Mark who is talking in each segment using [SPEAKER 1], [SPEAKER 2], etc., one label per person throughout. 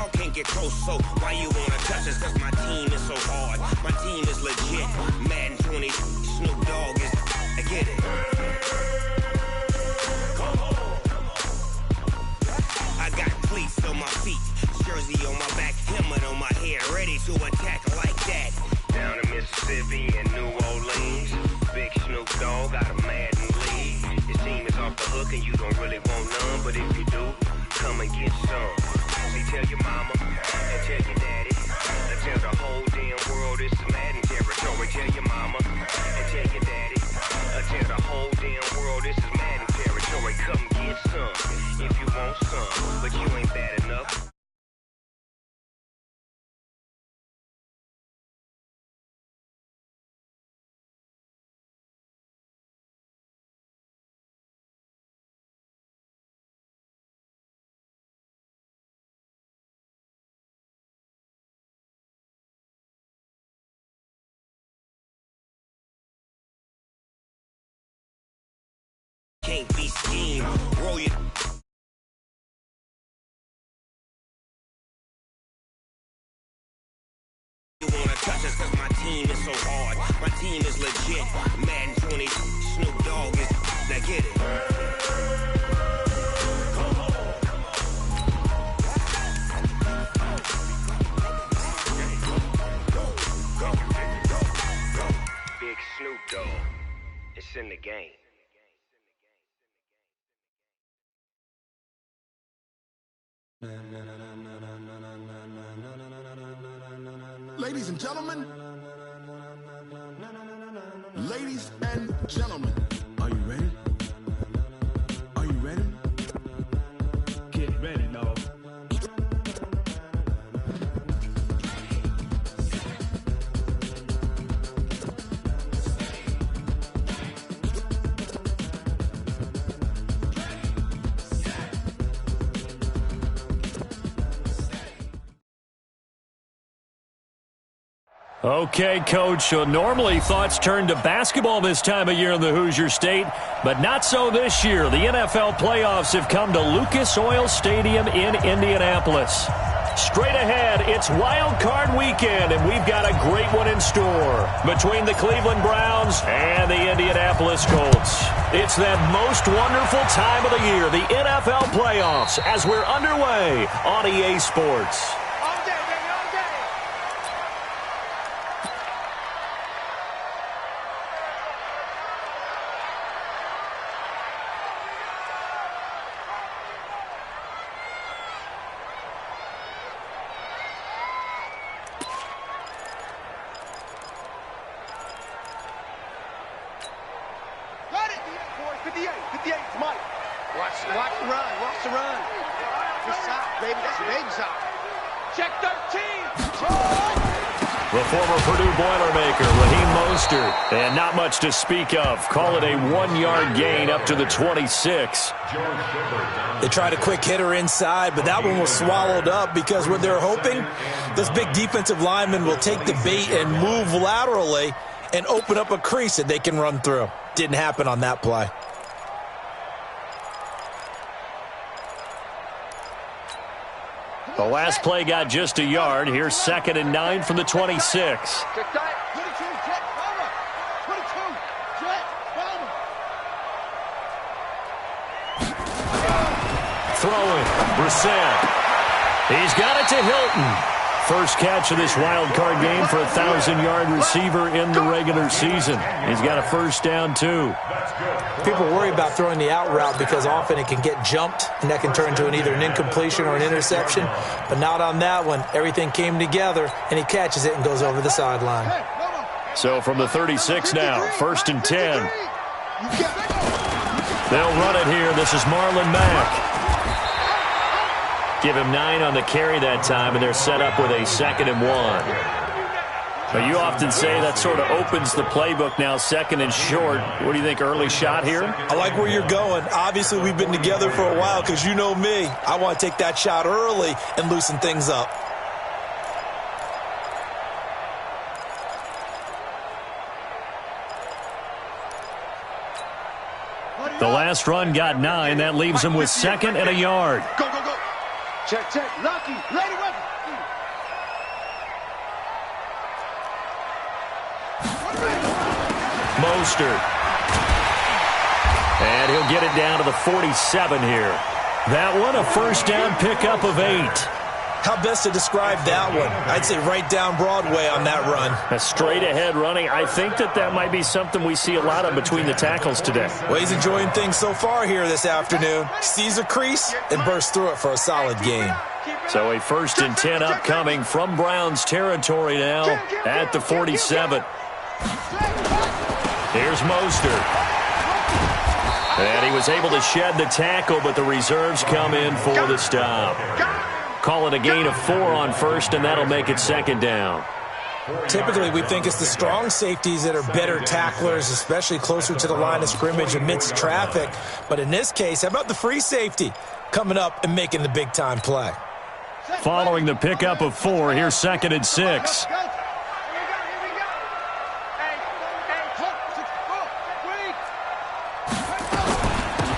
[SPEAKER 1] y'all can't get close, so why you wanna touch us? Cause my team is so hard. My team is legit. Madden 20, Snoop Dogg is, I get it. I got cleats on my feet, jersey on my back, helmet on my head, ready to attack like that. Down in Mississippi and New Orleans, big Snoop Dogg got a Madden league. Your team is off the hook and you don't really want none, but if you do, come and get some. See, tell your mama and tell your daddy, and tell the whole damn world it's Madden territory. Tell your mama and tell your daddy, and tell the whole damn world this is Madden territory. Come get some if you want some, but you ain't bad enough. Can't be schemed. Roll your. You wanna touch us cause my team is so hard. My team is legit. Madden 20, Snoop Dogg is. Now get it. Big Snoop Dogg. It's in the game.
[SPEAKER 2] Ladies and gentlemen, are you ready? Are you ready?
[SPEAKER 3] Get ready, dog.
[SPEAKER 4] Okay, Coach, so normally thoughts turn to basketball this time of year in the Hoosier State, but not so this year. The NFL playoffs have come to Lucas Oil Stadium in Indianapolis. Straight ahead, it's Wild Card Weekend, and we've got a great one in store between the Cleveland Browns and the Indianapolis Colts. It's that most wonderful time of the year, the NFL playoffs, as we're underway on EA Sports. And not much to speak of. Call it a 1-yard gain up to the 26.
[SPEAKER 5] They tried a quick hitter inside, but that one was swallowed up because what they're hoping, those big defensive linemen will take the bait and move laterally and open up a crease that they can run through. Didn't happen on that play.
[SPEAKER 4] The last play got just a yard. Here's 2nd and 9 from the 26. Throwing, Brissett. He's got it to Hilton. First catch of this wild card game for a 1,000-yard receiver in the regular season. He's got a first down, too.
[SPEAKER 5] People worry about throwing the out route because often it can get jumped, and that can turn into either an incompletion or an interception. But not on that one. Everything came together, and he catches it and goes over the sideline.
[SPEAKER 4] So from the 36 now, 1st and 10. They'll run it here. This is Marlon Mack. Give him 9 on the carry that time, and they're set up with a 2nd and 1. But you often say that sort of opens the playbook now, 2nd and short. What do you think, early shot here?
[SPEAKER 5] I like where you're going. Obviously, we've been together for a while because you know me. I want to take that shot early and loosen things up.
[SPEAKER 4] The last run got 9. That leaves him with 2nd and a yard.
[SPEAKER 2] Go, go, go.
[SPEAKER 6] Check, check. Lucky. Lady weapon.
[SPEAKER 4] Mostert. And he'll get it down to the 47 here. That one, a first down pickup of 8.
[SPEAKER 5] How best to describe that one? I'd say right down Broadway on that run.
[SPEAKER 4] A straight-ahead running. I think that might be something we see a lot of between the tackles today.
[SPEAKER 5] Well, he's enjoying things so far here this afternoon. Sees a crease and bursts through it for a solid gain.
[SPEAKER 4] So a 1st and 10 upcoming from Browns territory now at the 47. Here's Mostert. And he was able to shed the tackle, but the reserves come in for the stop. Call it a gain of 4 on 1st, and that'll make it 2nd down.
[SPEAKER 5] Typically, we think it's the strong safeties that are better tacklers, especially closer to the line of scrimmage amidst traffic. But in this case, how about the free safety coming up and making the big-time play?
[SPEAKER 4] Following the pickup of 4, here's 2nd and 6.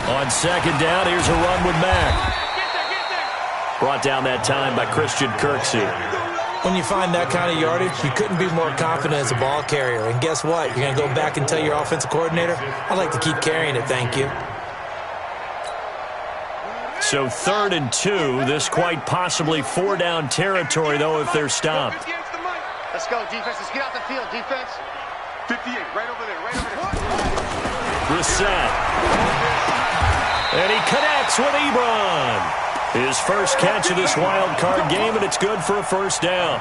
[SPEAKER 4] On 2nd down, here's a run with Mack. Brought down that time by Christian Kirksey.
[SPEAKER 5] When you find that kind of yardage, you couldn't be more confident as a ball carrier. And guess what? You're going to go back and tell your offensive coordinator, I'd like to keep carrying it, thank you.
[SPEAKER 4] So 3rd and 2. This quite possibly 4-down territory, though, if they're stopped.
[SPEAKER 6] Let's go, defense. Let's get out the field, defense. 58, right over there, right over there.
[SPEAKER 4] Brissett. And he connects with Ebron. His first catch of this wild card game, and it's good for a 1st down.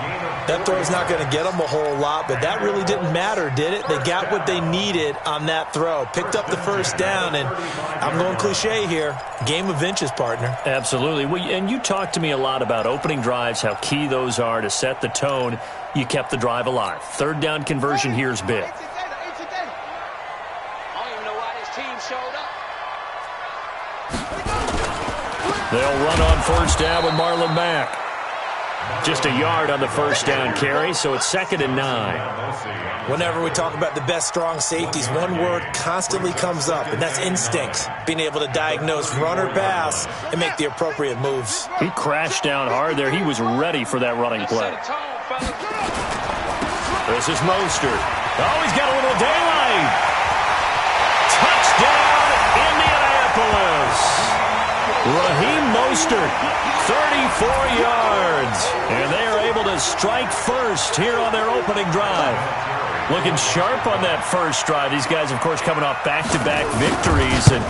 [SPEAKER 5] That throw's not going to get them a whole lot, but that really didn't matter, did it? They got what they needed on that throw. Picked up the 1st down, and I'm going cliche here. Game of inches, partner.
[SPEAKER 4] Absolutely. And you talked to me a lot about opening drives, how key those are to set the tone. You kept the drive alive. 3rd down conversion here is big.
[SPEAKER 6] I don't even know why this team showed up.
[SPEAKER 4] They'll run on 1st down with Marlon Mack. Just a yard on the 1st down carry, so it's 2nd and 9.
[SPEAKER 5] Whenever we talk about the best strong safeties, one word constantly comes up, and that's instincts. Being able to diagnose run or pass and make the appropriate moves.
[SPEAKER 4] He crashed down hard there. He was ready for that running play. This is Mostert. Oh, he's got a little daylight. Touchdown, Indianapolis. Raheem Mostert, 34 yards. And they are able to strike first here on their opening drive. Looking sharp on that first drive. These guys, of course, coming off back-to-back victories. And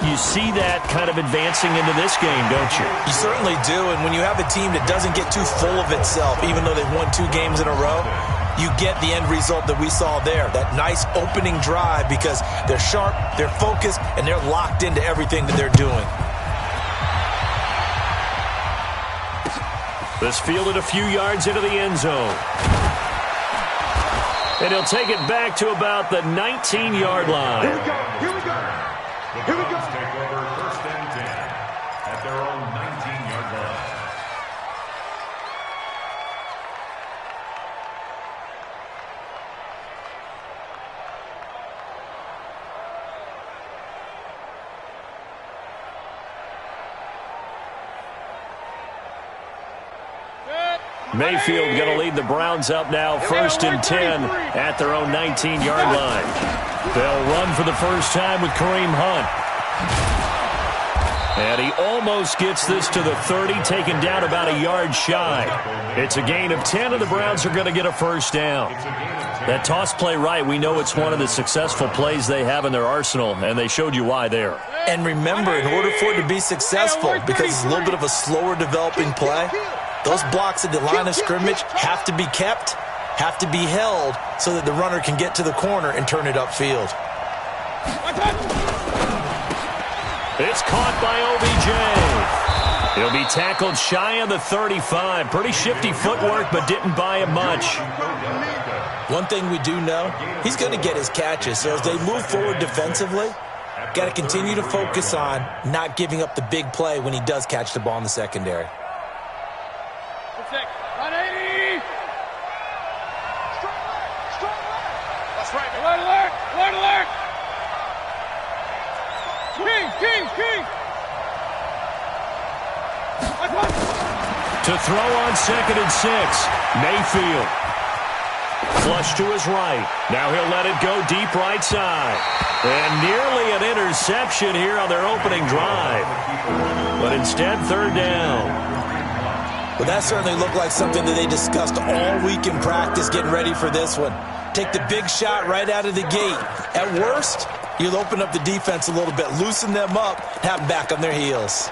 [SPEAKER 4] you see that kind of advancing into this game, don't you?
[SPEAKER 5] You certainly do. And when you have a team that doesn't get too full of itself, even though they've won 2 games in a row, you get the end result that we saw there. That nice opening drive because they're sharp, they're focused, and they're locked into everything that they're doing.
[SPEAKER 4] This fielded a few yards into the end zone. And he'll take it back to about the 19-yard line.
[SPEAKER 6] Here we go. Here we go. Here we go.
[SPEAKER 2] Take over 1st and 10 at their own 19-yard line.
[SPEAKER 4] Mayfield going to lead the Browns up now, 1st and 10 at their own 19-yard line. They'll run for the first time with Kareem Hunt. And he almost gets this to the 30, taken down about a yard shy. It's a gain of 10, and the Browns are going to get a 1st down. That toss play right, we know it's one of the successful plays they have in their arsenal, and they showed you why there.
[SPEAKER 5] And remember, in order for it to be successful, because it's a little bit of a slower developing play, those blocks at the line of scrimmage have to be kept, have to be held, so that the runner can get to the corner and turn it upfield.
[SPEAKER 4] It's caught by OBJ. He'll be tackled shy of the 35. Pretty shifty footwork, but didn't buy him much.
[SPEAKER 5] One thing we do know, he's going to get his catches. So as they move forward defensively, got to continue to focus on not giving up the big play when he does catch the ball in the secondary.
[SPEAKER 6] 180. That's right. Alert, alert, alert, alert. King.
[SPEAKER 4] To throw on 2nd and 6. Mayfield. Flush to his right. Now he'll let it go deep right side. And nearly an interception here on their opening drive. But instead, 3rd down.
[SPEAKER 5] Well, that certainly looked like something that they discussed all week in practice getting ready for this one. Take the big shot right out of the gate. At worst, you'll open up the defense a little bit, loosen them up, have them back on their heels.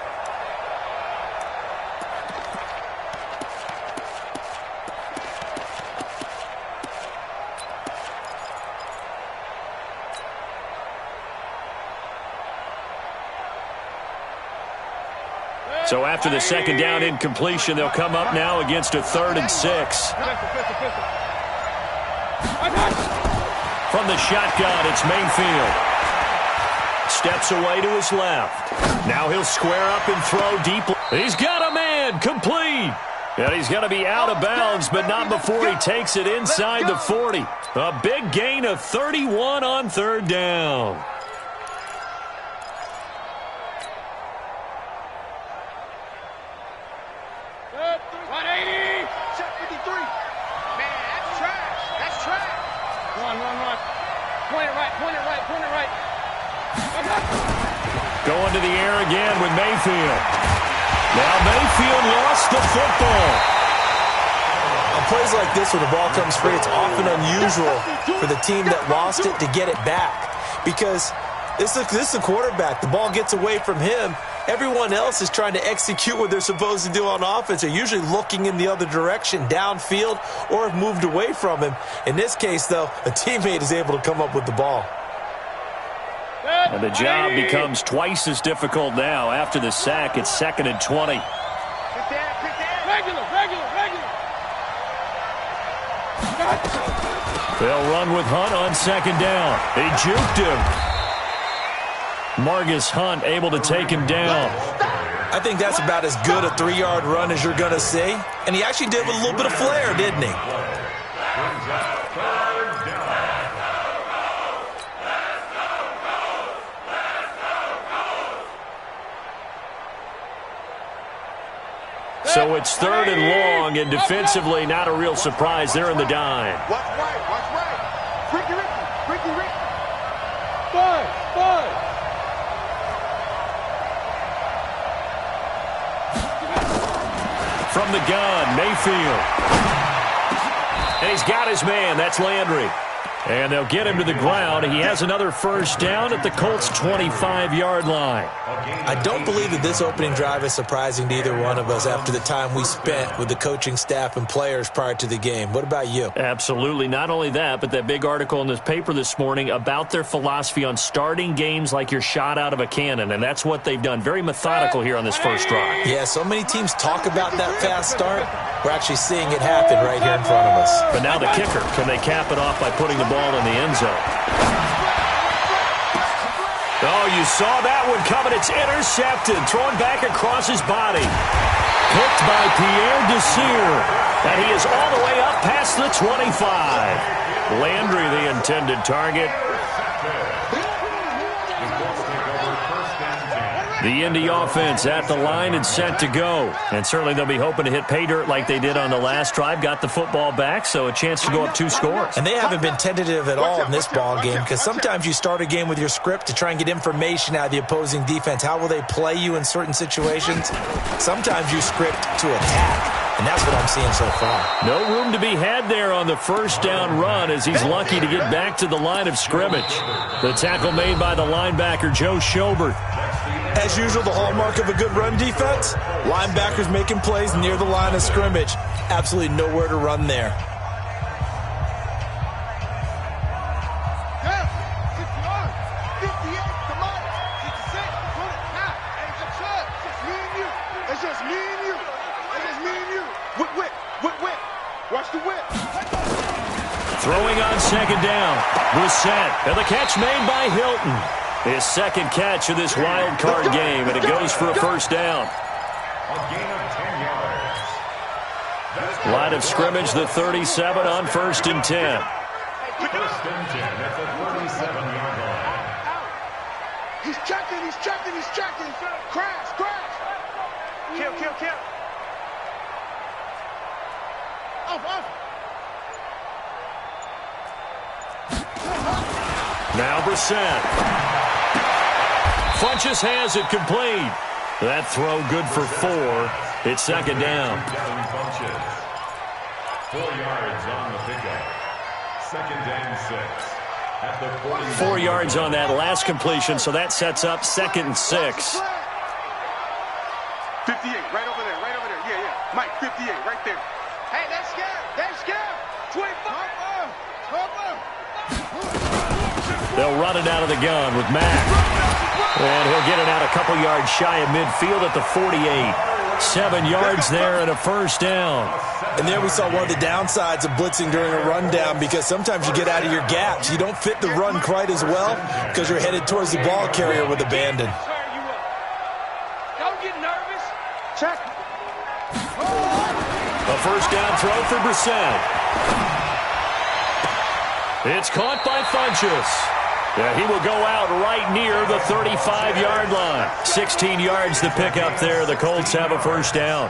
[SPEAKER 4] So after the 2nd down incompletion, they'll come up now against a 3rd and 6. From the shotgun, it's Mayfield. Steps away to his left. Now he'll square up and throw deep. He's got a man, complete. And he's going to be out of bounds, but not before he takes it inside the 40. A big gain of 31 on 3rd down. Going to the air again with Mayfield. Now Mayfield lost the football.
[SPEAKER 5] On plays like this, when the ball comes free, it's often unusual for the team that lost it to get it back. Because this is a quarterback. The ball gets away from him. Everyone else is trying to execute what they're supposed to do on offense. They're usually looking in the other direction, downfield, or have moved away from him. In this case, though, a teammate is able to come up with the ball.
[SPEAKER 4] And the job becomes twice as difficult now. After the sack, it's 2nd and 20. They'll run with Hunt on 2nd down. They juked him. Margus Hunt able to take him down.
[SPEAKER 5] I think that's about as good a 3-yard run as you're going to see. And he actually did with a little bit of flair, didn't he?
[SPEAKER 4] So it's 3rd and long, and defensively not a real surprise. They're in the dime.
[SPEAKER 6] Watch right. Ricky.
[SPEAKER 4] From the gun, Mayfield. And he's got his man. That's Landry. And they'll get him to the ground. He has another 1st down at the Colts' 25-yard line.
[SPEAKER 5] I don't believe that this opening drive is surprising to either one of us after the time we spent with the coaching staff and players prior to the game. What about you?
[SPEAKER 4] Absolutely. Not only that, but that big article in this paper this morning about their philosophy on starting games like you're shot out of a cannon, and that's what they've done. Very methodical here on this first drive.
[SPEAKER 5] Yeah, so many teams talk about that fast start. We're actually seeing it happen right here in front of us.
[SPEAKER 4] But now the kicker. Can they cap it off by putting the ball in the end zone? Oh, you saw that one coming. It's intercepted. Thrown back across his body. Picked by Pierre Desir. And he is all the way up past the 25. Landry, the intended target. The Indy offense at the line and set to go. And certainly they'll be hoping to hit pay dirt like they did on the last drive. Got the football back, so a chance to go up 2 scores.
[SPEAKER 5] And they haven't been tentative at all in this ball game, because sometimes you start a game with your script to try and get information out of the opposing defense. How will they play you in certain situations? Sometimes you script to attack. And that's what I'm seeing so far.
[SPEAKER 4] No room to be had there on the 1st down run, as he's lucky to get back to the line of scrimmage. The tackle made by the linebacker, Joe Schobert.
[SPEAKER 5] As usual, the hallmark of a good run defense, linebackers making plays near the line of scrimmage. Absolutely nowhere to run there.
[SPEAKER 6] Watch the whip.
[SPEAKER 4] Throwing on 2nd down. Brissett. And the catch made by Hilton. His 2nd catch of this wild card game, and it goes for a 1st down.
[SPEAKER 2] A gain of 10 yards.
[SPEAKER 4] Line of scrimmage, the 37 on 1st and 10.
[SPEAKER 2] 1st and 10 at the 37-yard line.
[SPEAKER 6] He's checking. Crash. Kill.
[SPEAKER 4] Now Brissett. Funches has it complete. That throw good for 4. It's second down.
[SPEAKER 2] 4 yards on the pickup. Second and 6. At the
[SPEAKER 4] 4 yards on that last completion, so that sets up second and 6.
[SPEAKER 6] 58, right over there, right over there. Yeah, yeah. Mike, 58, right there. Hey, that's scared. That's scared. 25.
[SPEAKER 4] They'll run it out of the gun with Mack. And he'll get it out a couple yards shy of midfield at the 48. 7 yards there and a first down.
[SPEAKER 5] And there we saw one of the downsides of blitzing during a rundown, because sometimes you get out of your gaps. You don't fit the run quite as well because you're headed towards the ball carrier with abandon.
[SPEAKER 6] Don't get nervous. Check.
[SPEAKER 4] A first down throw for Brissett. It's caught by Funches. Yeah, he will go out right near the 35-yard line. 16 yards to pick up there. The Colts have a first down.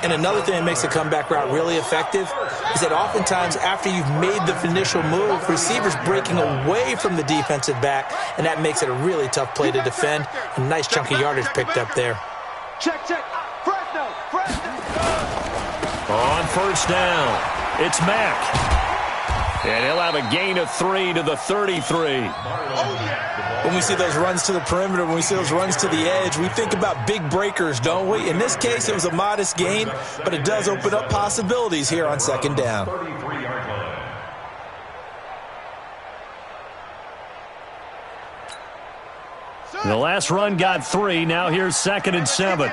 [SPEAKER 5] And another thing that makes the comeback route really effective is that oftentimes after you've made the initial move, receivers breaking away from the defensive back, and that makes it a really tough play to defend. A nice chunk of yardage picked up there.
[SPEAKER 6] Check. Fresno.
[SPEAKER 4] On first down, it's Mack. And he'll have a gain of 3 to the 33.
[SPEAKER 5] When we see those runs to the perimeter, when we see those runs to the edge, we think about big breakers, don't we? In this case, it was a modest gain, but it does open up possibilities here on second down.
[SPEAKER 2] 33-yard line.
[SPEAKER 4] The last run got 3. Now here's second and 7.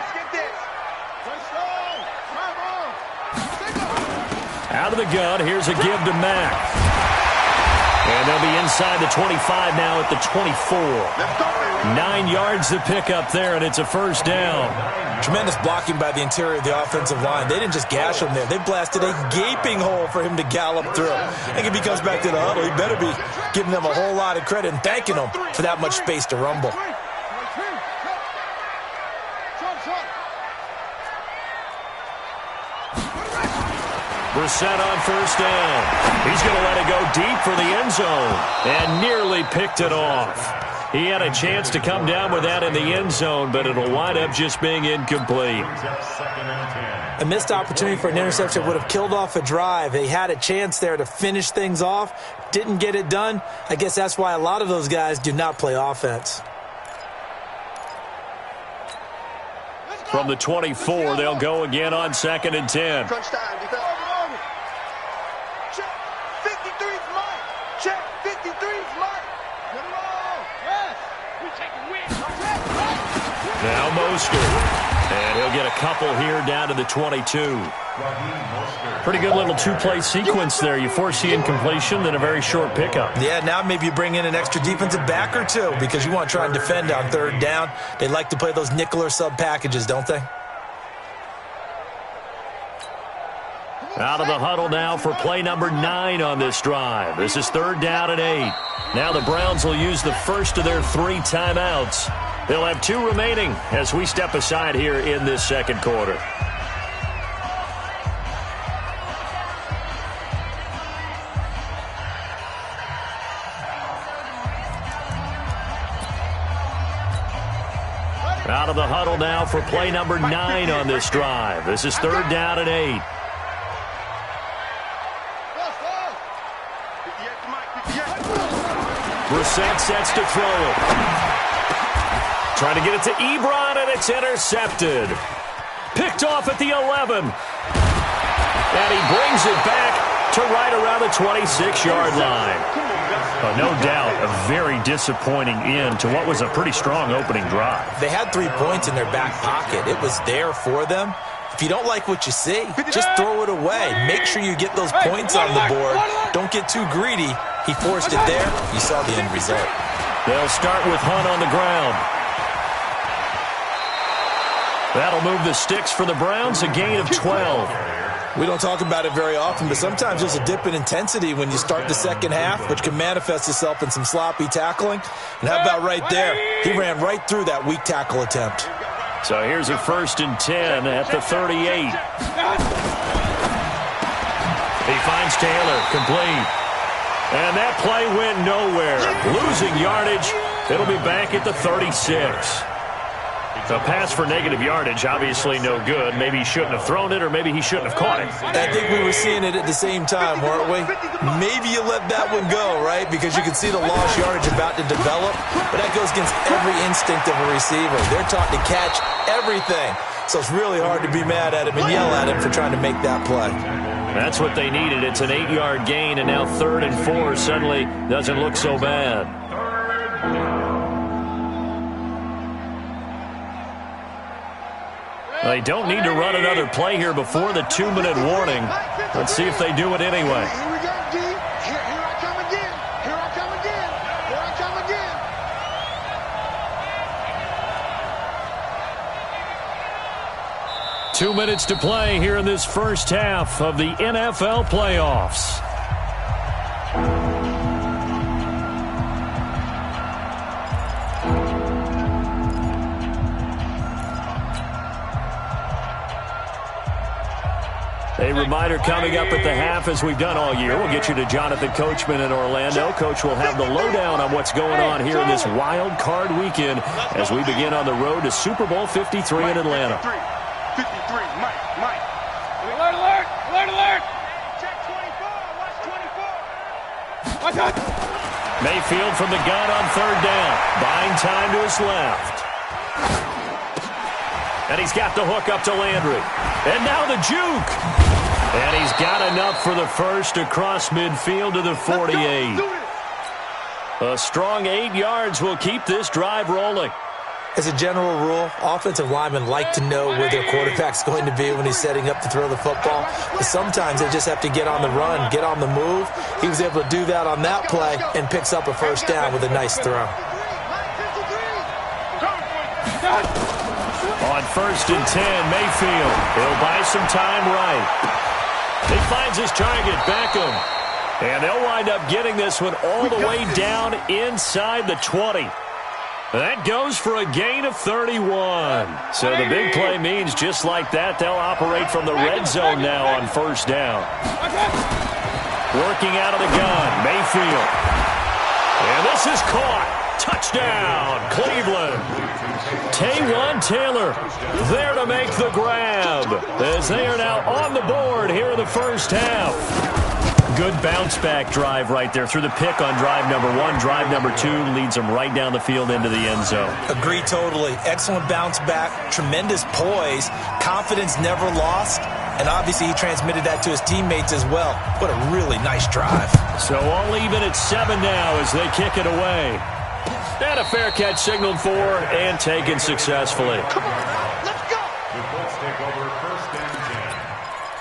[SPEAKER 4] Out of the gun, here's a give to Mack. And they'll be inside the 25 now at the 24. 9 yards to pick up there, and it's a first down.
[SPEAKER 5] Tremendous blocking by the interior of the offensive line. They didn't just gash him there. They blasted a gaping hole for him to gallop through. I think if he comes back to the huddle, he better be giving them a whole lot of credit and thanking them for that much space to rumble.
[SPEAKER 4] Brissett on first down. He's going to let it go deep for the end zone and nearly picked it off. He had a chance to come down with that in the end zone, but it'll wind up just being incomplete.
[SPEAKER 5] A missed opportunity for an interception would have killed off a drive. They had a chance there to finish things off, didn't get it done. I guess that's why a lot of those guys do not play offense.
[SPEAKER 4] From the 24, they'll go again on second and 10.
[SPEAKER 6] Crunch time. Check. 53's mine. Check. 53's mine. Get it all. Yes. We taking wins.
[SPEAKER 4] Now Mostert. And he'll get a couple here down to the 22. Pretty good little two-play sequence there. You force the incompletion, then a very short pickup.
[SPEAKER 5] Yeah, now maybe you bring in an extra defensive back or two because you want to try and defend on third down. They like to play those nickel or sub packages, don't they?
[SPEAKER 4] Out of the huddle now for play number 9 on this drive. This is third down and 8. Now the Browns will use the first of their 3 timeouts. They'll have 2 remaining as we step aside here in this second quarter. Out of the huddle now for play number 9 on this drive. This is third down and 8. Brissett sets to throw it. Trying to get it to Ebron, and it's intercepted. Picked off at the 11. And he brings it back to right around the 26-yard line. No doubt, a very disappointing end to what was a pretty strong opening drive.
[SPEAKER 5] They had 3 points in their back pocket. It was there for them. If you don't like what you see, just throw it away. Make sure you get those points on the board. Don't get too greedy. He forced it there. You saw the end result.
[SPEAKER 4] They'll start with Hunt on the ground. That'll move the sticks for the Browns, a gain of 12.
[SPEAKER 5] We don't talk about it very often, but sometimes there's a dip in intensity when you start the second half, which can manifest itself in some sloppy tackling. And how about right there? He ran right through that weak tackle attempt.
[SPEAKER 4] So here's a first and 10 at the 38. He finds Taylor, complete. And that play went nowhere. Losing yardage. It'll be back at the 36. A pass for negative yardage, obviously no good. Maybe he shouldn't have thrown it, or maybe he shouldn't have caught it.
[SPEAKER 5] I think we were seeing it at the same time, weren't we? Maybe you let that one go, right? Because you can see the lost yardage about to develop. But that goes against every instinct of a receiver. They're taught to catch everything. So it's really hard to be mad at him and yell at him for trying to make that play.
[SPEAKER 4] That's what they needed. It's an 8-yard gain, and now 3rd and 4 suddenly doesn't look so bad. They don't need to run another play here before the 2-minute warning. Let's see if they do it anyway.
[SPEAKER 6] Here we go, D. Here I come again. Here I come again. Here I come again.
[SPEAKER 4] 2 minutes to play here in this first half of the NFL playoffs. A reminder coming up at the half, as we've done all year. We'll get you to Jonathan Coachman in Orlando. Coach will have the lowdown on what's going on here in this wild card weekend as we begin on the road to Super Bowl 53 in Atlanta.
[SPEAKER 6] 53, Mike.
[SPEAKER 7] Alert, alert, alert, alert.
[SPEAKER 6] Check 24, watch 24.
[SPEAKER 7] Watch out.
[SPEAKER 4] Mayfield from the gun on 3rd down. Buying time to his left. And he's got the hook up to Landry. And now the juke. And he's got enough for the first across midfield to the 48. A strong 8 yards will keep this drive rolling.
[SPEAKER 5] As a general rule, offensive linemen like to know where their quarterback's going to be when he's setting up to throw the football. But sometimes they just have to get on the run, get on the move. He was able to do that on that play and picks up a first down with a nice throw.
[SPEAKER 4] On 1st and 10, Mayfield. He'll buy some time right. He finds his target, Beckham. And they'll wind up getting this one all the way down inside the 20. That goes for a gain of 31. So the big play means just like that, they'll operate from the red zone now on 1st down. Working out of the gun, Mayfield. And this is caught. Touchdown, Cleveland. Taywan Taylor there to make the grab as they are now on the board here in the first half. Good bounce-back drive right there through the pick on drive number 1. Drive number 2 leads them right down the field into the end zone.
[SPEAKER 5] Agree totally. Excellent bounce back, tremendous poise, confidence never lost, and obviously he transmitted that to his teammates as well. What a really nice drive.
[SPEAKER 4] So all even at 7 now as they kick it away. And a fair catch signaled for and taken successfully.
[SPEAKER 6] Come on, let's go.
[SPEAKER 2] The Colts take over 1st and 10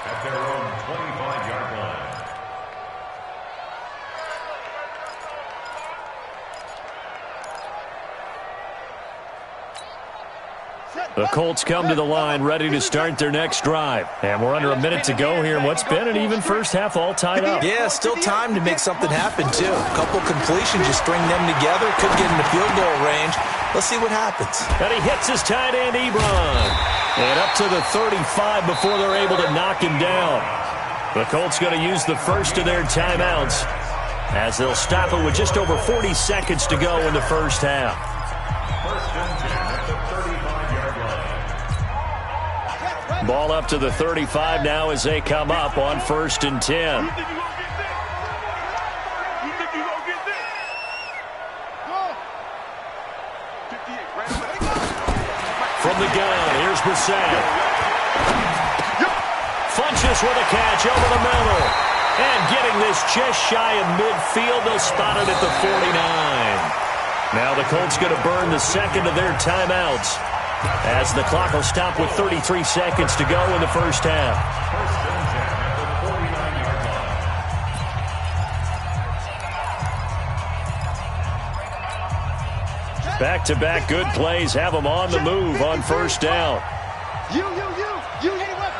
[SPEAKER 2] at their own 25-yard line.
[SPEAKER 4] The Colts come to the line ready to start their next drive. And we're under a minute to go here in what's been an even first half all tied up.
[SPEAKER 5] Yeah, still time to make something happen, too. A couple completions, you string them together, could get into field goal range. Let's see what happens.
[SPEAKER 4] And he hits his tight end, Ebron. And up to the 35 before they're able to knock him down. The Colts going to use the first of their timeouts as they'll stop it with just over 40 seconds to go in the first half.
[SPEAKER 2] 1st and 10 at the 35-yard line.
[SPEAKER 4] Ball up to the 35 now as they come up on 1st and 10. From the gun, here's Brissett. Funches with a catch over the middle. And getting this just shy of midfield, they'll spot it at the 49. Now the Colts going to burn the second of their timeouts as the clock will stop with 33 seconds to go in the first half.
[SPEAKER 2] 1st and 10 at the 49-yard line.
[SPEAKER 4] Back-to-back good plays have them on the move on 1st down.
[SPEAKER 6] You hit it with.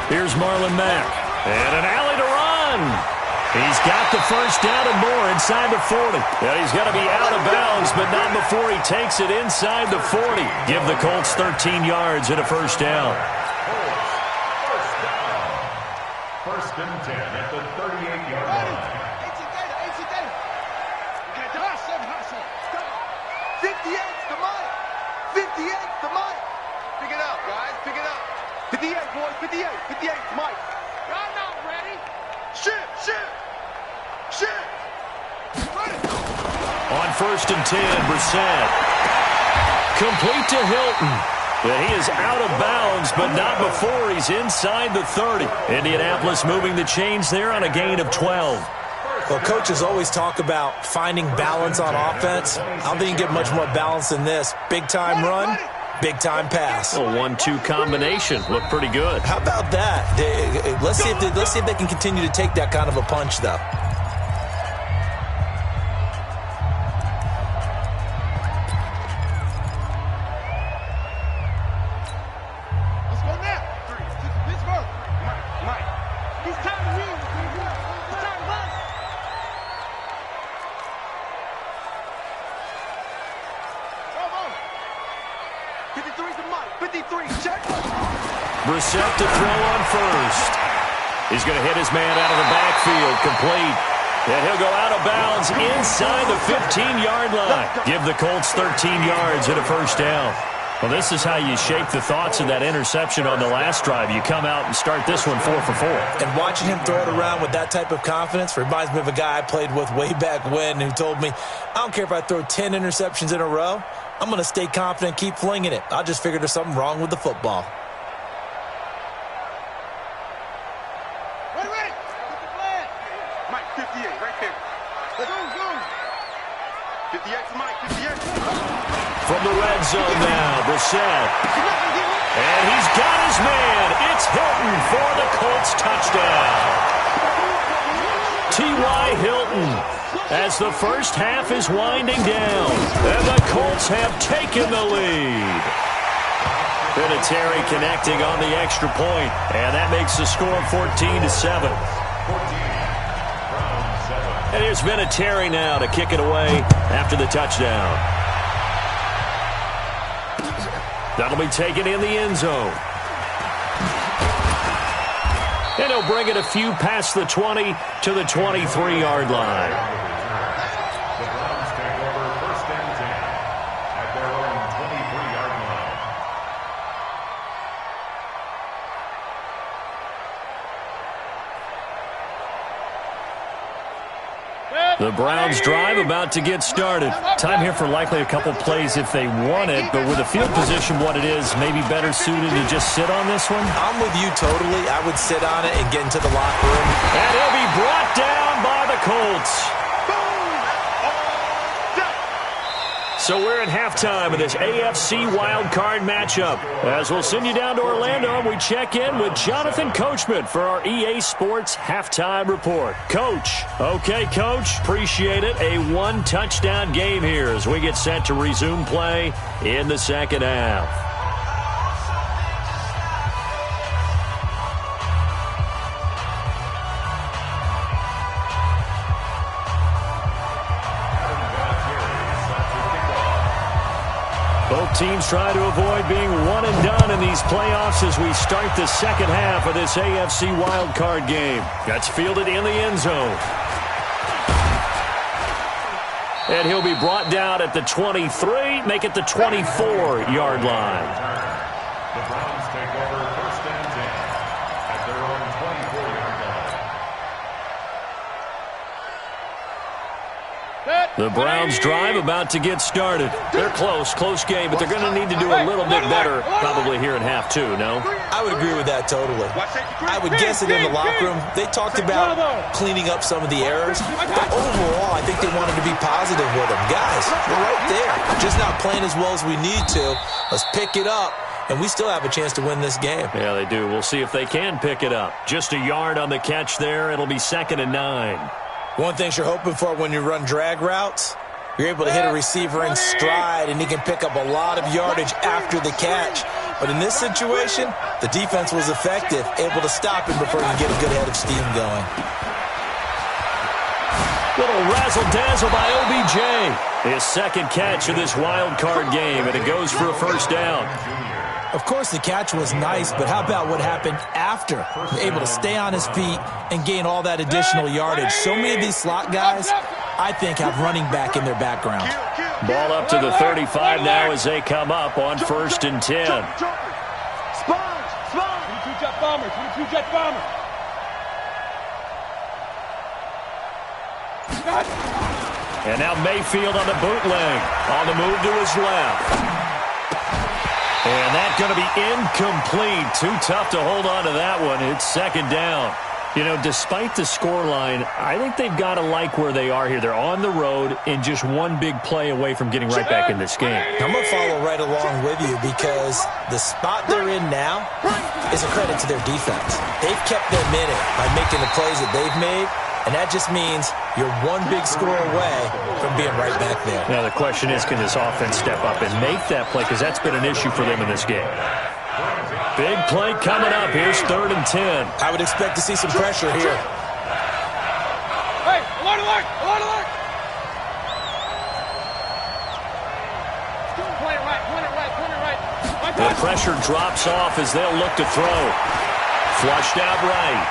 [SPEAKER 4] Here's Marlon Mack. And an alley to run. He's got the first down and more inside the 40. And he's going to be out of bounds, but not before he takes it inside the 40. Give the Colts 13 yards and a first down.
[SPEAKER 2] and 10 at the 38-yard line.
[SPEAKER 6] 58's the mic. 58's the mic. Pick it up, guys. Pick it up. 58, boys. 58. 58's mic.
[SPEAKER 7] I'm not ready.
[SPEAKER 6] Shoot.
[SPEAKER 4] On 1st and 10, Brissett. Complete to Hilton. Yeah, he is out of bounds, but not before he's inside the 30. Indianapolis moving the chains there on a gain of 12.
[SPEAKER 5] Well, coaches always talk about finding balance on offense. I don't think you can get much more balance than this. Big-time run, big-time pass.
[SPEAKER 4] A 1-2 combination. Looked pretty good.
[SPEAKER 5] How about that? Let's see if they can continue to take that kind of a punch, though.
[SPEAKER 6] Let's go now. Pittsburgh. Mike. He's time to win. It's time to run. Come on. 53's the mic. 53. Check.
[SPEAKER 4] Brissett to throw on first. He's going to hit his man out of the backfield. Complete. And he'll go out of bounds inside the 15-yard line. Give the Colts 13 yards and a first down. Well, this is how you shake the thoughts of that interception on the last drive. You come out and start this one 4 for 4.
[SPEAKER 5] And watching him throw it around with that type of confidence reminds me of a guy I played with way back when who told me, I don't care if I throw 10 interceptions in a row, I'm going to stay confident and keep flinging it. I just figured there's something wrong with the football.
[SPEAKER 6] Ready. Get the flag. Mike, 58, right there. Let's go. 58's the mic. 58.
[SPEAKER 4] From the red zone now, Brissett. And he's got his man. It's Hilton for the Colts touchdown. T.Y. Hilton as the first half is winding down. And the Colts have taken the lead. Vinatieri connecting on the extra point. And that makes the score 14-7. And here's Vinatieri now to kick it away after the touchdown. That'll be taken in the end zone. And he'll bring it a few past the 20 to the 23-yard line.
[SPEAKER 2] The Browns take over 1st and 10 at their own 23-yard line.
[SPEAKER 4] The Browns drive about to get started. Time here for likely a couple plays if they want it, but with the field position what it is, maybe better suited to just sit on this one?
[SPEAKER 5] I'm with you totally. I would sit on it and get into the locker room.
[SPEAKER 4] And he'll be brought down by the Colts. So we're at halftime of this AFC wildcard matchup. As we'll send you down to Orlando, and we check in with Jonathan Coachman for our EA Sports Halftime Report. Coach. Okay, Coach. Appreciate it. A one-touchdown game here as we get set to resume play in the second half. Both teams try to avoid being one and done in these playoffs as we start the second half of this AFC wildcard game. That's fielded in the end zone. And he'll be brought down at the 23, make it the 24-yard line.
[SPEAKER 2] The Browns take over 1st and 10 at their own 24-yard line.
[SPEAKER 4] The Browns drive about to get started. They're close game, but they're going to need to do a little bit better probably here in half two, no?
[SPEAKER 5] I would agree with that totally. I would guess that in the locker room, they talked about cleaning up some of the errors, but overall, I think they wanted to be positive with them. Guys, we're right there. Just not playing as well as we need to. Let's pick it up, and we still have a chance to win this game.
[SPEAKER 4] Yeah, they do. We'll see if they can pick it up. Just a yard on the catch there. It'll be 2nd and 9.
[SPEAKER 5] One thing you're hoping for when you run drag routes, you're able to hit a receiver in stride, and he can pick up a lot of yardage after the catch. But in this situation, the defense was effective, able to stop him before he can get a good head of steam going.
[SPEAKER 4] Little razzle-dazzle by OBJ. His second catch of this wild card game, and it goes for a first down.
[SPEAKER 5] Of course, the catch was nice, but how about what happened after? Able to stay on his feet and gain all that additional yardage. So many of these slot guys, I think, have running back in their background.
[SPEAKER 4] Ball up to the 35 now as they come up on 1st and 10.
[SPEAKER 6] Sponge!
[SPEAKER 7] 22 jet bomber, 22 jet bomber.
[SPEAKER 4] And now Mayfield on the bootleg. On the move to his left. And that's going to be incomplete. Too tough to hold on to that one. It's 2nd down. You know, despite the scoreline, I think they've got to like where they are here. They're on the road and just one big play away from getting right back in this game.
[SPEAKER 5] I'm going to follow right along with you because the spot they're in now is a credit to their defense. They've kept them in it by making the plays that they've made, and that just means you're one big score away from being right back there.
[SPEAKER 4] Now the question is, can this offense step up and make that play? Because that's been an issue for them in this game. Big play coming up. Here's 3rd and 10.
[SPEAKER 5] I would expect to see some pressure here.
[SPEAKER 7] Hey, alert, alert, alert, alert. Point it right, point it right, point it right.
[SPEAKER 4] The pressure drops off as they'll look to throw. Flushed out right.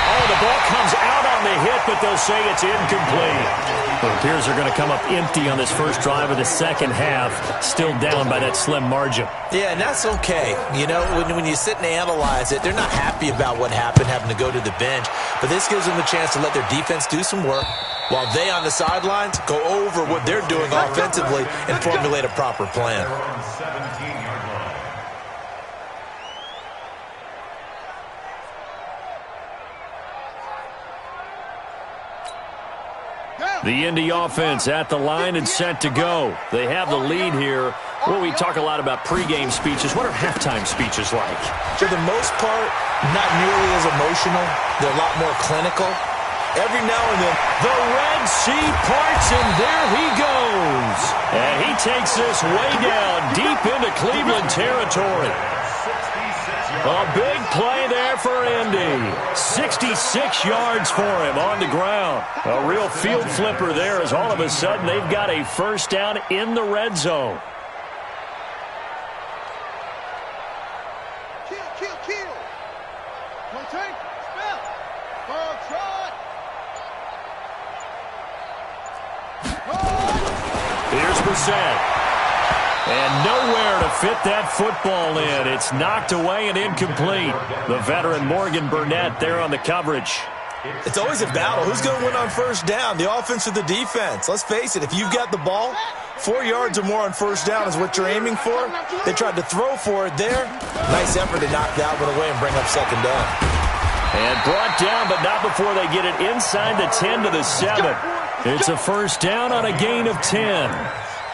[SPEAKER 4] Oh, the ball comes out on the hit, but they'll say it's incomplete. It appears they're going to come up empty on this first drive of the second half, still down by that slim margin.
[SPEAKER 5] Yeah, and that's okay. You know, when you sit and analyze it, they're not happy about what happened, having to go to the bench. But this gives them a chance to let their defense do some work while they on the sidelines go over what they're doing offensively and formulate a proper plan.
[SPEAKER 4] The Indy offense at the line and set to go. They have the lead here. Well, we talk a lot about pregame speeches. What are halftime speeches like?
[SPEAKER 5] For the most part, not nearly as emotional. They're a lot more clinical. Every now and then,
[SPEAKER 4] the Red Sea parts, and there he goes. And he takes this way down deep into Cleveland territory. A big play there for Indy. 66 yards for him on the ground. A real field flipper there as all of a sudden they've got a first down in the red zone.
[SPEAKER 6] Kill. No take. Spell. Ball trot.
[SPEAKER 4] Here's Brissett. And nowhere to fit that football in. It's knocked away and incomplete. The veteran Morgan Burnett there on the coverage.
[SPEAKER 5] It's always a battle. Who's going to win on first down, the offense or the defense? Let's face it, if you've got the ball, 4 yards or more on first down is what you're aiming for. They tried to throw for it there. Nice effort to knock that one away and bring up 2nd down.
[SPEAKER 4] And brought down, but not before they get it inside the 10 to the 7. It's a first down on a gain of 10.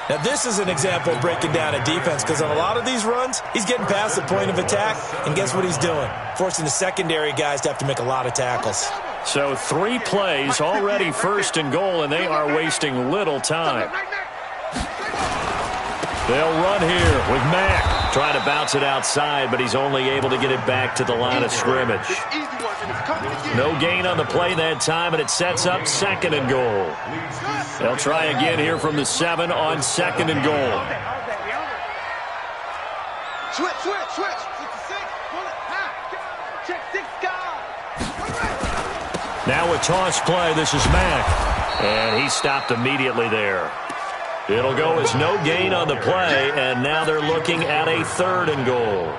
[SPEAKER 5] Now, this is an example of breaking down a defense because on a lot of these runs, he's getting past the point of attack, and guess what he's doing? Forcing the secondary guys to have to make a lot of tackles.
[SPEAKER 4] So 3 plays, already 1st and goal, and they are wasting little time. They'll run here with Mack. Trying to bounce it outside, but he's only able to get it back to the line of scrimmage. No gain on the play that time, and it sets up 2nd and goal. They'll try again here from the 7 on 2nd and goal.
[SPEAKER 6] Switch. 66. Pull it. Check 6 guys.
[SPEAKER 4] Now a toss play. This is Mack. And he stopped immediately there. It'll go as no gain on the play, and now they're looking at a 3rd and goal.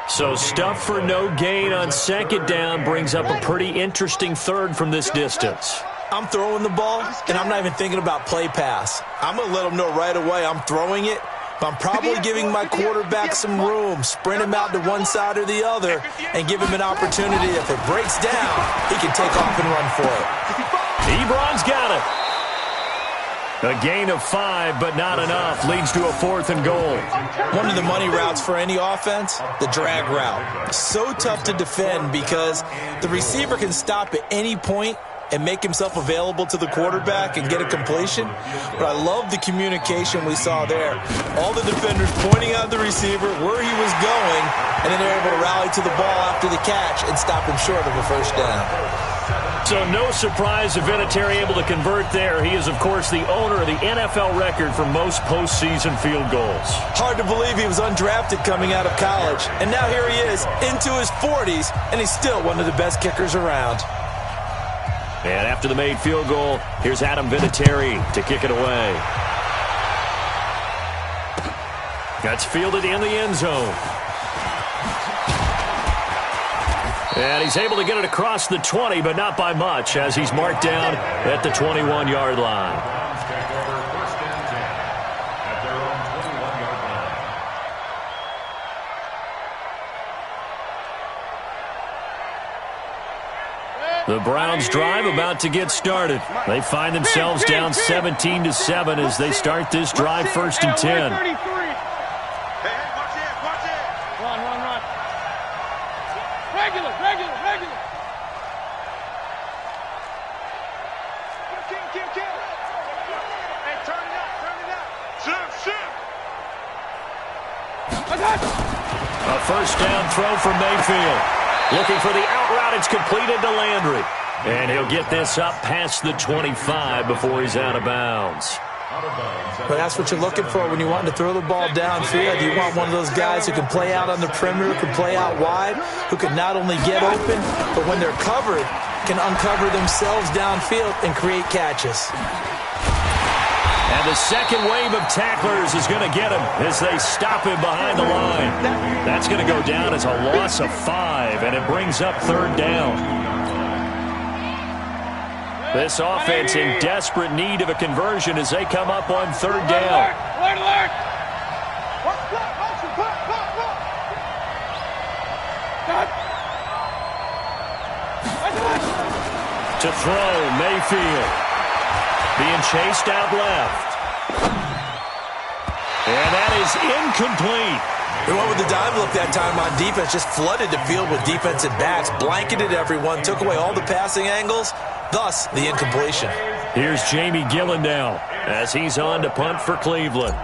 [SPEAKER 4] So stuff for no gain on 2nd down brings up a pretty interesting 3rd from this distance.
[SPEAKER 5] I'm throwing the ball, and I'm not even thinking about play pass. I'm going to let them know right away I'm throwing it, but I'm probably giving my quarterback some room, sprint him out to one side or the other, and give him an opportunity. If it breaks down, he can take off and run for it.
[SPEAKER 4] Ebron's got it. A gain of 5, but not enough. Leads to a 4th and goal.
[SPEAKER 5] One of the money routes for any offense, the drag route. So tough to defend because the receiver can stop at any point and make himself available to the quarterback and get a completion. But I love the communication we saw there. All the defenders pointing out the receiver where he was going, and then they're able to rally to the ball after the catch and stop him short of a first down.
[SPEAKER 4] So no surprise if Vinatieri able to convert there. He is, of course, the owner of the NFL record for most postseason field goals.
[SPEAKER 5] Hard to believe he was undrafted coming out of college. And now here he is into his 40s, and he's still one of the best kickers around.
[SPEAKER 4] And after the made field goal, here's Adam Vinatieri to kick it away. That's fielded in the end zone. And he's able to get it across the 20, but not by much, as he's marked down at the 21-yard line.
[SPEAKER 2] Browns take over first and 10 at their own 21-yard line.
[SPEAKER 4] The Browns drive about to get started. They find themselves down 17-7 as they start this drive first and 10.
[SPEAKER 7] Regular.
[SPEAKER 6] Hey, turn it up. Shift.
[SPEAKER 4] A first down throw from Mayfield. Looking for the out route. It's completed to Landry. And he'll get this up past the 25 before he's out of bounds.
[SPEAKER 5] But that's what you're looking for when you want to throw the ball downfield. You want one of those guys who can play out on the perimeter, who can play out wide, who can not only get open, but when they're covered, can uncover themselves downfield and create catches.
[SPEAKER 4] And the second wave of tacklers is going to get him as they stop him behind the line. That's going to go down as a loss of 5, and it brings up third down. This offense in desperate need of a conversion as they come up on third down.
[SPEAKER 7] Alert!
[SPEAKER 4] To throw, Mayfield. Being chased out left. And that is incomplete.
[SPEAKER 5] They went with the dive look that time on defense, just flooded the field with defensive backs, blanketed everyone, took away all the passing angles, thus the incompletion.
[SPEAKER 4] Here's Jamie Gillen now as he's on to punt for Cleveland.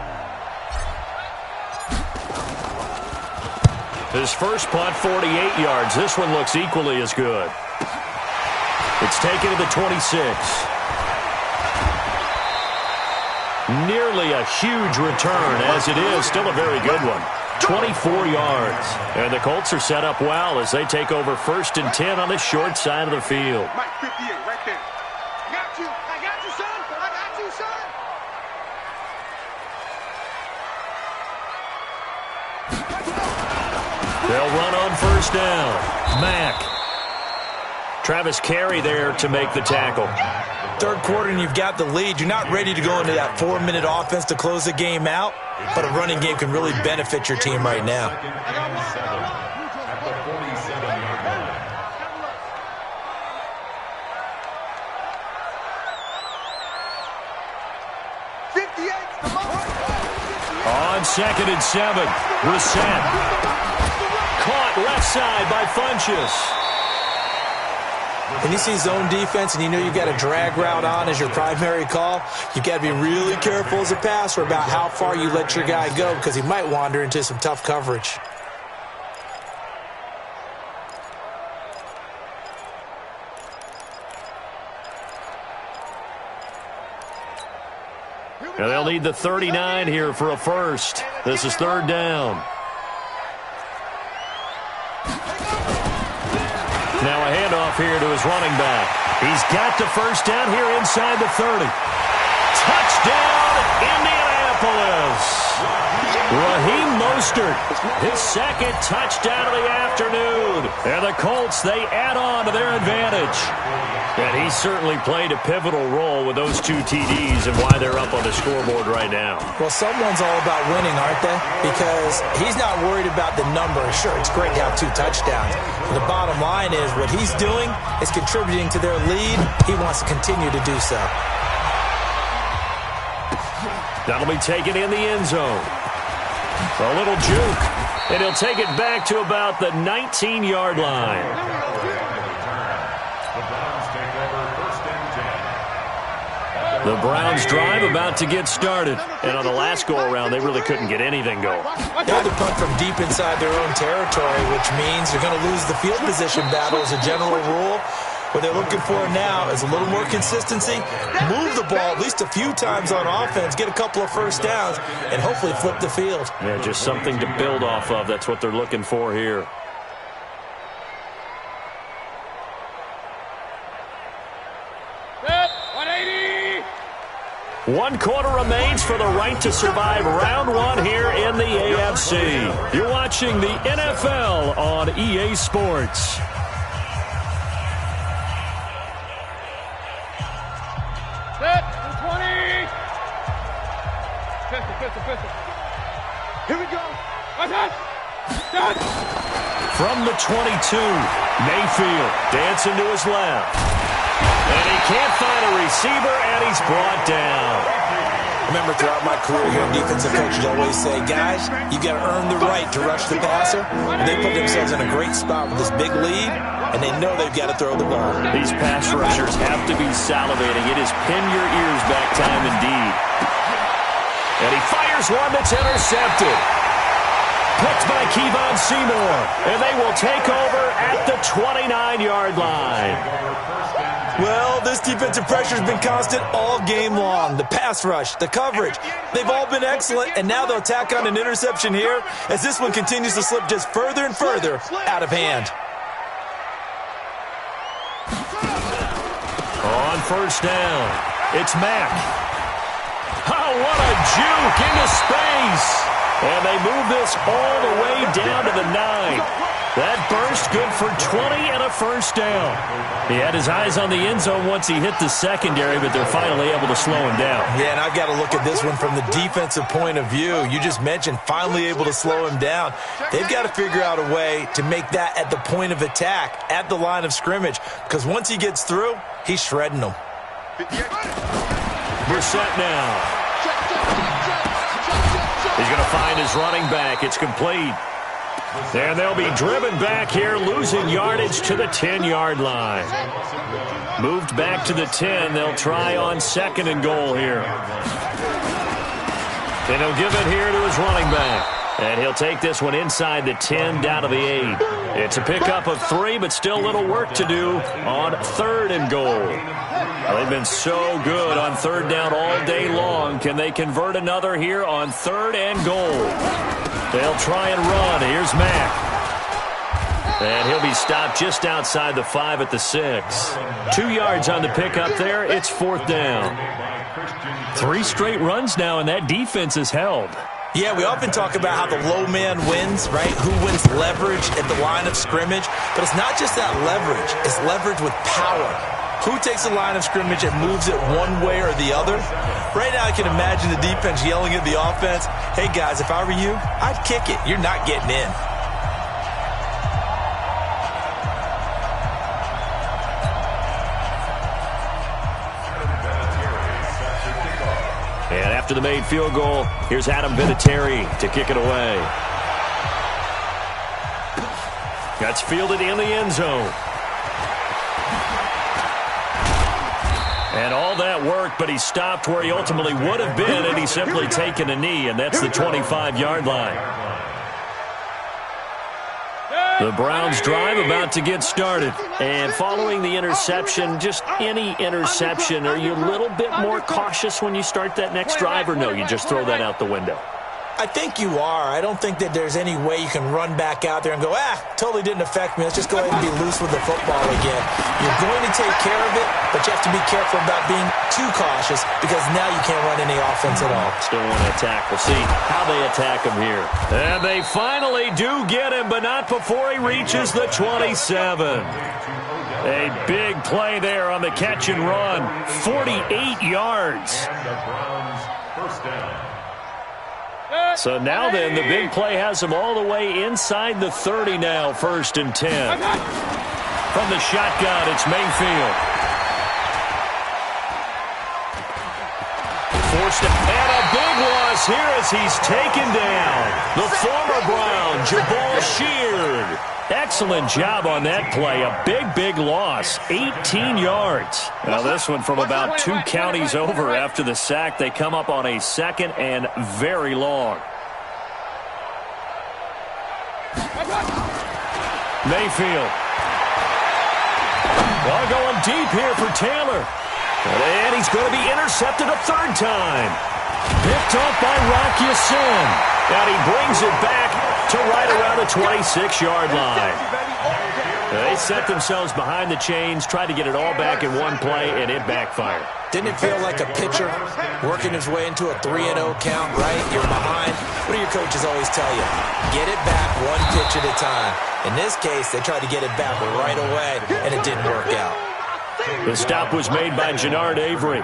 [SPEAKER 4] His first punt, 48 yards. This one looks equally as good. It's taken to the 26. Nearly a huge return, as it is still a very good one. 24 yards. And the Colts are set up well as they take over first and 10 on the short side of the field.
[SPEAKER 6] Mike 58, right there. I got you, son. I got you, son.
[SPEAKER 4] They'll run on first down. Mack. Travis Carey there to make the tackle.
[SPEAKER 5] Third quarter and you've got the lead. You're not ready to go into that 4-minute offense to close the game out, but a running game can really benefit your team right now.
[SPEAKER 2] At the 47-yard line.
[SPEAKER 4] On second and 7, Brissett. Caught left side by Funchess.
[SPEAKER 5] When you see zone defense and you know you've got a drag route on as your primary call, you've got to be really careful as a passer about how far you let your guy go because he might wander into some tough coverage.
[SPEAKER 4] And they'll need the 39 here for a first. This is third down. Now a handoff here to his running back. He's got the first down here inside the 30. Touchdown, Indianapolis. Raheem Mostert, his second touchdown of the afternoon. And the Colts, they add on to their advantage. And he certainly played a pivotal role with those 2 TDs and why they're up on the scoreboard right now.
[SPEAKER 5] Well, someone's all about winning, aren't they? Because he's not worried about the number. Sure, it's great to have 2 touchdowns. But the bottom line is what he's doing is contributing to their lead. He wants to continue to do so.
[SPEAKER 4] That'll be taken in the end zone. A little juke. And he'll take it back to about the 19-yard line. The Browns drive about to get started. And on the last go-around, they really couldn't get anything going.
[SPEAKER 5] They had to punt from deep inside their own territory, which means they're going to lose the field position battle as a general rule. What they're looking for now is a little more consistency, move the ball at least a few times on offense, get a couple of first downs, and hopefully flip the field.
[SPEAKER 4] Yeah, just something to build off of. That's what they're looking for here.
[SPEAKER 7] Set. 180.
[SPEAKER 4] 1 quarter remains for the right to survive round 1 here in the AFC. You're watching the NFL on EA Sports.
[SPEAKER 7] Set. 220. Pistol.
[SPEAKER 6] Here we go.
[SPEAKER 7] Done.
[SPEAKER 4] From the 22, Mayfield dancing to his left. And he can't find a receiver, and he's brought down.
[SPEAKER 5] Remember, throughout my career here, defensive coaches always say, guys, you got to earn the right to rush the passer. And they put themselves in a great spot with this big lead, and they know they've got to throw the ball.
[SPEAKER 4] These pass rushers have to be salivating. It is pin your ears back time indeed. And he fires one that's intercepted. Picked by Kevon Seymour. And they will take over at the 29-yard line.
[SPEAKER 5] Well, this defensive pressure has been constant all game long. The pass rush, the coverage, they've all been excellent, and now they'll tack on an interception here as this one continues to slip just further and further out of hand.
[SPEAKER 4] On first down, it's Mack. Oh, what a juke into space. And they move this all the way down to the 9. That burst good for 20 and a first down. He had his eyes on the end zone once he hit the secondary, but they're finally able to slow him down.
[SPEAKER 5] Yeah, and I've got to look at this one from the defensive point of view. You just mentioned finally able to slow him down. They've got to figure out a way to make that at the point of attack, at the line of scrimmage, because once he gets through, he's shredding them.
[SPEAKER 4] Brissett now. He's going to find his running back. It's complete. And they'll be driven back here, losing yardage to the 10-yard line. Moved back to the 10. They'll try on 2nd and goal here. And he'll give it here to his running back. And he'll take this one inside the 10 down to the 8. It's a pickup of 3, but still a little work to do on 3rd and goal. Well, they've been so good on 3rd down all day long. Can they convert another here on 3rd and goal? They'll try and run. Here's Mack. And he'll be stopped just outside the 5 at the 6. 2 yards on the pickup there. It's 4th down. 3 straight runs now, and that defense is held.
[SPEAKER 5] Yeah, we often talk about how the low man wins, right? Who wins leverage at the line of scrimmage. But it's not just that leverage. It's leverage with power. Who takes the line of scrimmage and moves it one way or the other? Right now I can imagine the defense yelling at the offense, hey guys, if I were you, I'd kick it. You're not getting in.
[SPEAKER 4] And after the made field goal, here's Adam Vinatieri to kick it away. That's fielded in the end zone. And all that work, but he stopped where he ultimately would have been, and he's simply taken a knee, and that's the 25-yard line. The Browns drive about to get started. And following the interception, just any interception, are you a little bit more cautious when you start that next drive, or no, you just throw that out the window?
[SPEAKER 5] I think you are. I don't think that there's any way you can run back out there and go, totally didn't affect me. Let's just go ahead and be loose with the football again. You're going to take care of it, but you have to be careful about being too cautious because now you can't run any offense at all.
[SPEAKER 4] Still want to attack. We'll see how they attack him here. And they finally do get him, but not before he reaches the 27. A big play there on the catch and run. 48 yards.
[SPEAKER 2] First down.
[SPEAKER 4] So now then, the big play has him all the way inside the 30 now, 1st and 10. From the shotgun, it's Mayfield. Forced it, and a big loss here as he's taken down. The former Brown, Jabal Sheard. Excellent job on that play. A big, big loss. 18 yards. Now this one from about 2 counties over after the sack. They come up on a 2nd and very long. Mayfield. Well, going deep here for Taylor. And he's going to be intercepted a third time. Picked up by Rock Ya-Sin. And he brings it back to right around the 26-yard line. They set themselves behind the chains, tried to get it all back in one play, and it backfired.
[SPEAKER 5] Didn't it feel like a pitcher working his way into a 3-0 count, right? You're behind. What do your coaches always tell you? Get it back one pitch at a time. In this case, they tried to get it back right away, and it didn't work out.
[SPEAKER 4] The stop was made by Jannard Avery.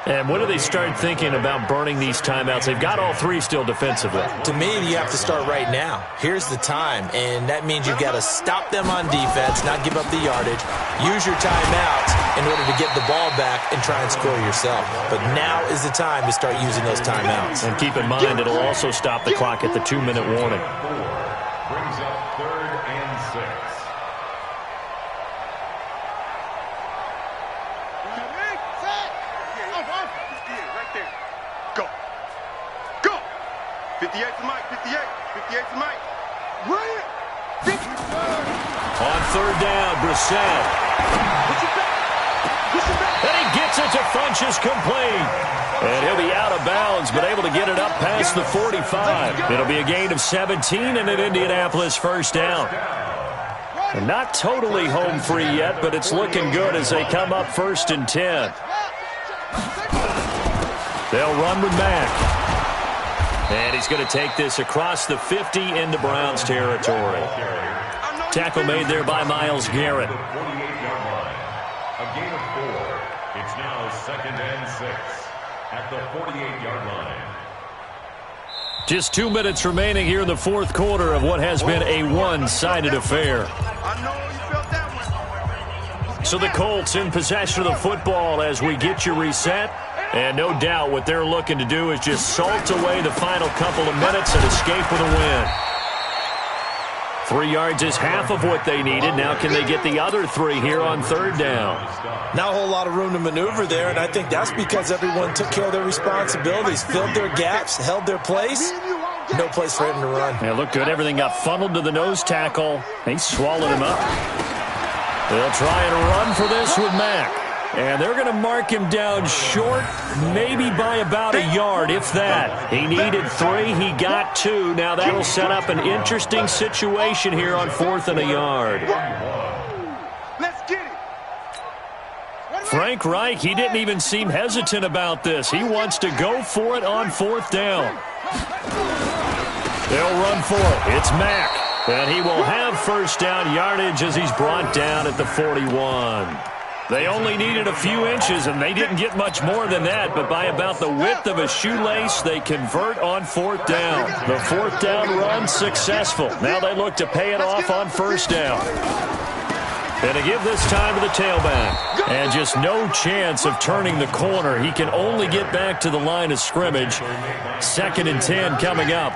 [SPEAKER 4] And when do they start thinking about burning these timeouts? They've got all three still defensively.
[SPEAKER 5] To me, you have to start right now. Here's the time, and that means you've got to stop them on defense, not give up the yardage, use your timeouts in order to get the ball back and try and score yourself. But now is the time to start using those timeouts.
[SPEAKER 4] And keep in mind, it'll also stop the clock at the 2-minute warning.
[SPEAKER 2] Brings up 3rd and 6.
[SPEAKER 6] Go. Go. 58 to Mike. 58. 58 to Mike. Run it.
[SPEAKER 4] On 3rd down, Brissett. And he gets it to Funchess complete. And he'll be out of bounds, but able to get it up past the 45. It'll be a gain of 17 and an Indianapolis first down. And not totally home free yet, but it's looking good as they come up 1st and 10. They'll run with Mack. And he's going to take this across the 50 into Browns territory. Tackle made there by Myles Garrett.
[SPEAKER 2] 48-yard line. A gain of 4. It's now 2nd and 6 at the 48-yard line.
[SPEAKER 4] Just 2 minutes remaining here in the fourth quarter of what has been a one-sided affair. So the Colts in possession of the football as we get you reset. And no doubt what they're looking to do is just salt away the final couple of minutes and escape with a win. 3 yards is half of what they needed. Now can they get the other 3 here on 3rd down?
[SPEAKER 5] Not a whole lot of room to maneuver there, and I think that's because everyone took care of their responsibilities, filled their gaps, held their place. No place for him to run.
[SPEAKER 4] Yeah, looked good. Everything got funneled to the nose tackle. They swallowed him up. They'll try and run for this with Mack. And they're going to mark him down short, maybe by about a yard, if that. He needed 3. He got 2. Now that'll set up an interesting situation here on 4th and a yard.
[SPEAKER 6] Let's get it.
[SPEAKER 4] Frank Reich, he didn't even seem hesitant about this. He wants to go for it on 4th down. They'll run for it. It's Mack. And he will have first down yardage as he's brought down at the 41. They only needed a few inches, and they didn't get much more than that, but by about the width of a shoelace, they convert on 4th down. The 4th down run successful. Now they look to pay it off on 1st down. And to give this time to the tailback. And just no chance of turning the corner. He can only get back to the line of scrimmage. 2nd and 10 coming up.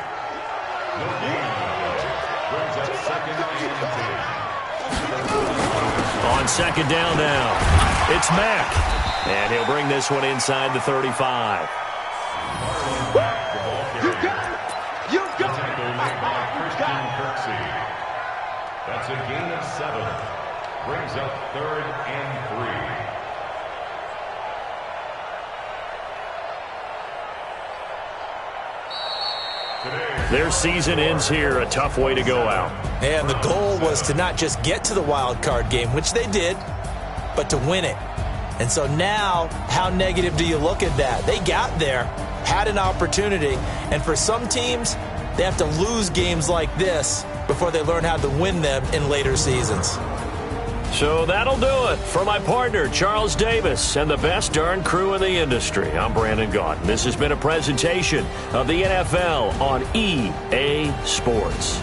[SPEAKER 4] On 2nd down now, it's Mack. And he'll bring this one inside the 35.
[SPEAKER 2] That's a gain of 7. Brings up 3rd and 3.
[SPEAKER 4] Their season ends here. A tough way to go out.
[SPEAKER 5] And the goal was to not just get to the wild card game, which they did, but to win it. And so now, how negative do you look at that? They got there, had an opportunity, and for some teams, they have to lose games like this before they learn how to win them in later seasons.
[SPEAKER 4] So that'll do it. For my partner, Charles Davis, and the best darn crew in the industry, I'm Brandon Gaudin. This has been a presentation of the NFL on EA Sports.